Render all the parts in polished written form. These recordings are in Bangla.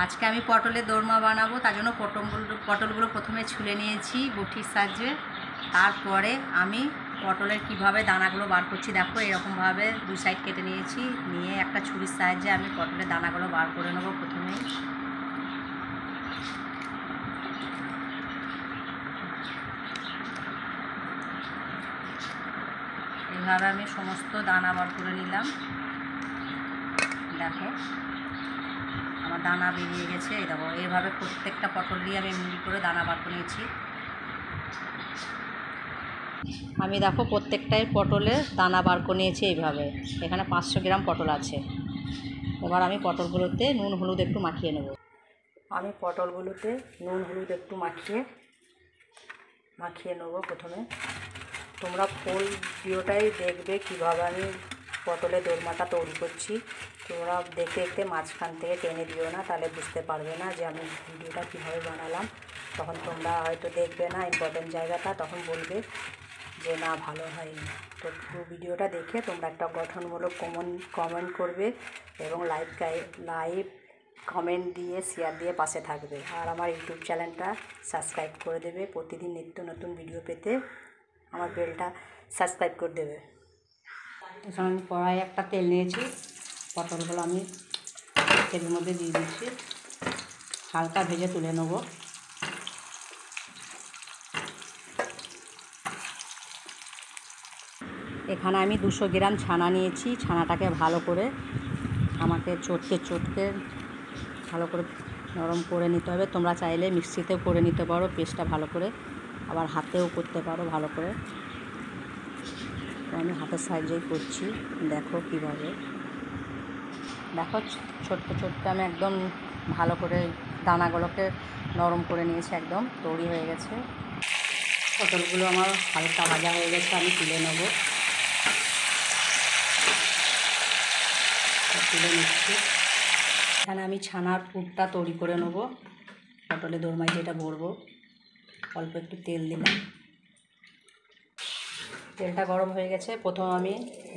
আজকে আমি পটলের দোরমা বানাবো, তার জন্য পটলগুলো প্রথমে ছুলে নিয়েছি বটির সাহায্যে। তারপরে আমি পটলের কিভাবে দানাগুলো বার করছি দেখো, এরকমভাবে দুই সাইড কেটে নিয়েছি, নিয়ে একটা ছুরির সাহায্যে আমি পটলের দানাগুলো বার করে নেবো প্রথমেই। এইভাবে আমি সমস্ত দানা বার করে নিলাম। দেখো আমার দানা বেরিয়ে গেছে। এই দেখো এইভাবে প্রত্যেকটা পটল দিয়ে আমি মিহি করে দানা বার করে নিয়েছি। আমি দেখো প্রত্যেকটাই পটলের দানা বার করে নিয়েছি এইভাবে। এখানে 500 গ্রাম পটল আছে। এবার আমি পটলগুলোতে নুন হলুদ একটু মাখিয়ে নেব। আমি পটলগুলোতে নুন হলুদ একটু মাখিয়ে নেব প্রথমে। তোমরা ফুল ভিডিওটাই দেখবে কীভাবে আমি পটলের দোরমাটা তৈরি করছি। তোমরা দেখতে দেখতে মাঝখান থেকে টেনে দিও না, তাহলে বুঝতে পারবে না যে আমি ভিডিওটা কীভাবে বানালাম। তখন তোমরা হয়তো দেখবে না ইম্পর্টেন্ট জায়গাটা, তখন বলবে যে না ভালো হয়নি। তো পুরো ভিডিওটা দেখে তোমরা একটা গঠনমূলক কমেন্ট করবে এবং লাইভ কমেন্ট দিয়ে শেয়ার দিয়ে পাশে থাকবে। আর আমার ইউটিউব চ্যানেলটা সাবস্ক্রাইব করে দেবে। প্রতিদিন নিত্য নতুন ভিডিও পেতে আমার বেলটা সাবস্ক্রাইব করে দেবে। এখন আমি কড়াইয়ে একটা তেল নিয়েছি, পটলগুলো আমি তেলের মধ্যে দিয়ে দিচ্ছি, হালকা ভেজে তুলে নেব। এখানে আমি 200 গ্রাম ছানা নিয়েছি। ছানাটাকে ভালো করে আমাকে চটকে ভালো করে নরম করে নিতে হবে। তোমরা চাইলে মিক্সিতেও করে নিতে পারো পেস্টটা ভালো করে, আবার হাতেও করতে পারো ভালো করে। তো আমি হাতের সাহায্যেই করছি। দেখো কীভাবে, দেখো ছোট্ট আমি একদম ভালো করে দানাগুলোকে নরম করে নিয়েছি, একদম তৈরি হয়ে গেছে। পটলগুলো আমার হালকা ভাজা হয়ে গেছে, আমি তুলে নেব। তুলে নিচ্ছি। এখানে আমি ছানার পুরটা তৈরি করে নেব। পটলের দোরমায় যেটা ভরবো, অল্প একটু তেল দিলাম। তেলটা গরম হয়ে গেছে। প্রথম আমি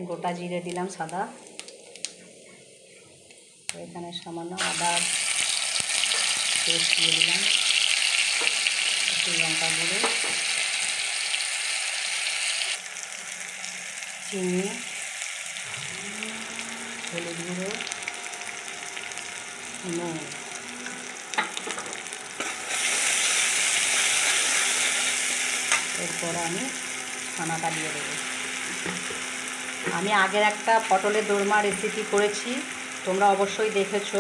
গোটা জিরে দিলাম সাদা, এখানে সামান্য আদা পেস্ট দিয়ে দিলাম, একটু লঙ্কা গুঁড়ো, চিনি, হলুদ গুঁড়ো, নুন। এরপর আমি ছানাটা দিয়ে দেবো। আমি আগের একটা পটলের দোরমা রেসিপি করেছি, তোমরা অবশ্যই দেখেছো।